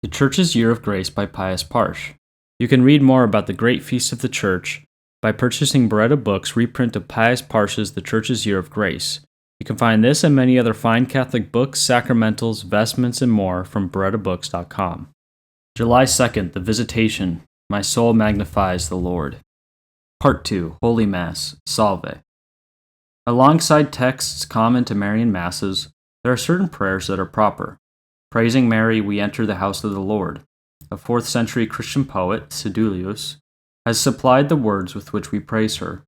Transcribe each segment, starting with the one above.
The Church's Year of Grace by Pius Parsch. You can read more about the great feast of the Church by purchasing Beretta Books' reprint of Pius Parsch's The Church's Year of Grace. You can find this and many other fine Catholic books, sacramentals, vestments, and more from BerettaBooks.com. July 2nd, the Visitation. My soul magnifies the Lord. Part 2, Holy Mass, Salve. Alongside texts common to Marian Masses, there are certain prayers that are proper. Praising Mary, we enter the house of the Lord. A 4th century Christian poet, Sedulius, has supplied the words with which we praise her.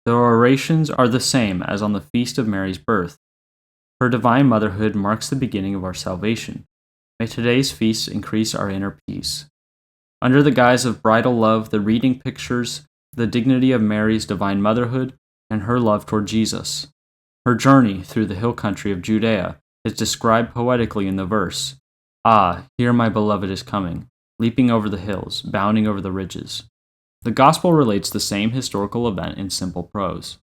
The orations are the same as on the feast of Mary's birth. Her divine motherhood marks the beginning of our salvation. May today's feast increase our inner peace. Under the guise of bridal love, the reading pictures the dignity of Mary's divine motherhood and her love toward Jesus. Her journey through the hill country of Judea is described poetically in the verse, "Ah, here my beloved is coming, leaping over the hills, bounding over the ridges." The Gospel relates the same historical event in simple prose.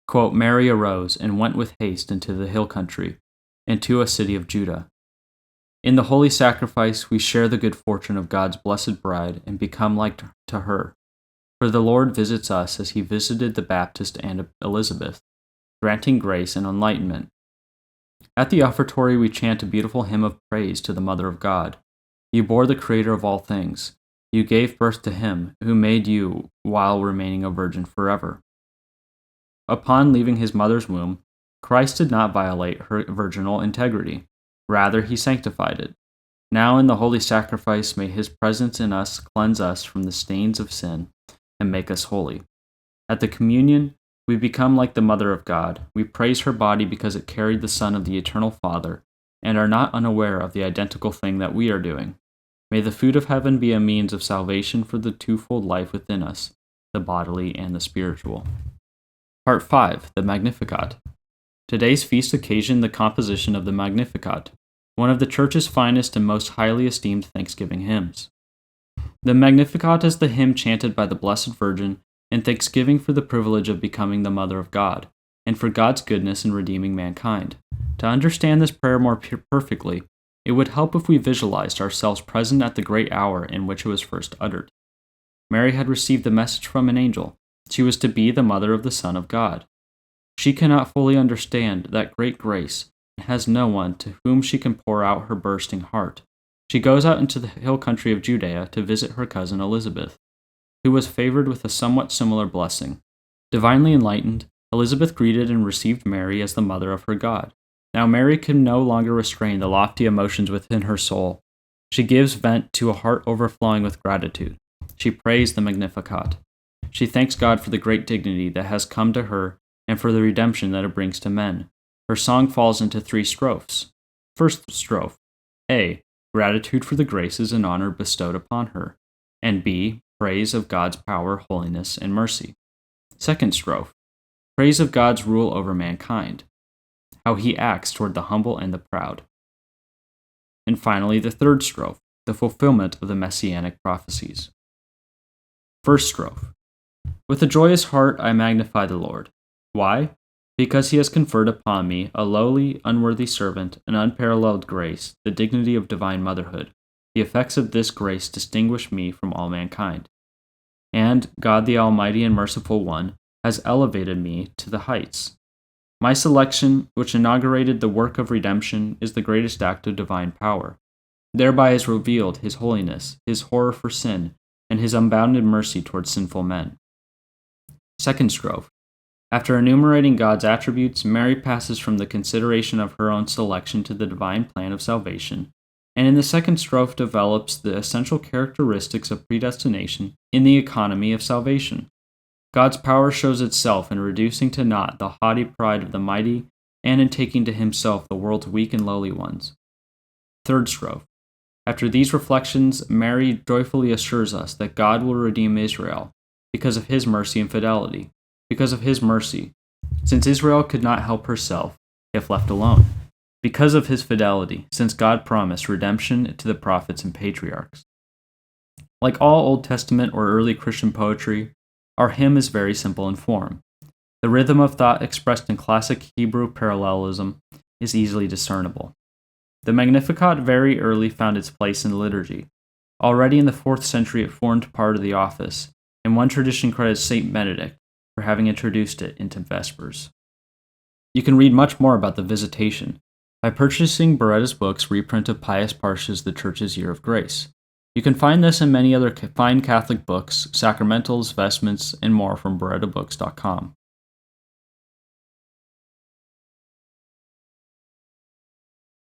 Quote, "Mary arose and went with haste into the hill country, into a city of Judah." In the holy sacrifice, we share the good fortune of God's blessed bride and become like to her. For the Lord visits us as he visited the Baptist and Elizabeth, granting grace and enlightenment. At the offertory, we chant a beautiful hymn of praise to the Mother of God. You bore the Creator of all things. You gave birth to him who made you while remaining a virgin forever. Upon leaving his mother's womb, Christ did not violate her virginal integrity. Rather, he sanctified it. Now in the holy sacrifice, may his presence in us cleanse us from the stains of sin and make us holy. At the communion, we become like the Mother of God. We praise her body because it carried the Son of the Eternal Father, and are not unaware of the identical thing that we are doing. May the food of heaven be a means of salvation for the twofold life within us, the bodily and the spiritual. Part 5, the Magnificat. Today's feast occasioned the composition of the Magnificat, one of the Church's finest and most highly esteemed thanksgiving hymns. The Magnificat is the hymn chanted by the Blessed Virgin in thanksgiving for the privilege of becoming the Mother of God, and for God's goodness in redeeming mankind. To understand this prayer more perfectly, it would help if we visualized ourselves present at the great hour in which it was first uttered. Mary had received the message from an angel. She was to be the mother of the Son of God. She cannot fully understand that great grace and has no one to whom she can pour out her bursting heart. She goes out into the hill country of Judea to visit her cousin Elizabeth, who was favored with a somewhat similar blessing. Divinely enlightened, Elizabeth greeted and received Mary as the mother of her God. Now Mary can no longer restrain the lofty emotions within her soul. She gives vent to a heart overflowing with gratitude. She prays the Magnificat. She thanks God for the great dignity that has come to her and for the redemption that it brings to men. Her song falls into 3 strophes. First strophe, A, gratitude for the graces and honor bestowed upon her, and B, praise of God's power, holiness, and mercy. Second strophe, praise of God's rule over mankind, how he acts toward the humble and the proud. And finally, the third strophe, the fulfillment of the messianic prophecies. First strophe, with a joyous heart I magnify the Lord. Why? Because he has conferred upon me, a lowly, unworthy servant, an unparalleled grace, the dignity of divine motherhood. The effects of this grace distinguish me from all mankind. And God the Almighty and Merciful One has elevated me to the heights. My selection, which inaugurated the work of redemption, is the greatest act of divine power. Thereby is revealed his holiness, his horror for sin, and his unbounded mercy towards sinful men. Second strophe. After enumerating God's attributes, Mary passes from the consideration of her own selection to the divine plan of salvation, and in the second strophe develops the essential characteristics of predestination in the economy of salvation. God's power shows itself in reducing to naught the haughty pride of the mighty and in taking to himself the world's weak and lowly ones. Third strophe. After these reflections, Mary joyfully assures us that God will redeem Israel because of his mercy and fidelity. Because of his mercy, since Israel could not help herself if left alone. Because of his fidelity, since God promised redemption to the prophets and patriarchs. Like all Old Testament or early Christian poetry, our hymn is very simple in form. The rhythm of thought expressed in classic Hebrew parallelism is easily discernible. The Magnificat very early found its place in liturgy. Already in the 4th century it formed part of the office, and one tradition credits Saint Benedict for having introduced it into Vespers. You can read much more about the Visitation by purchasing Beretta's book's reprint of Pius Parsch's The Church's Year of Grace. You can find this and many other fine Catholic books, sacramentals, vestments, and more from berettabooks.com.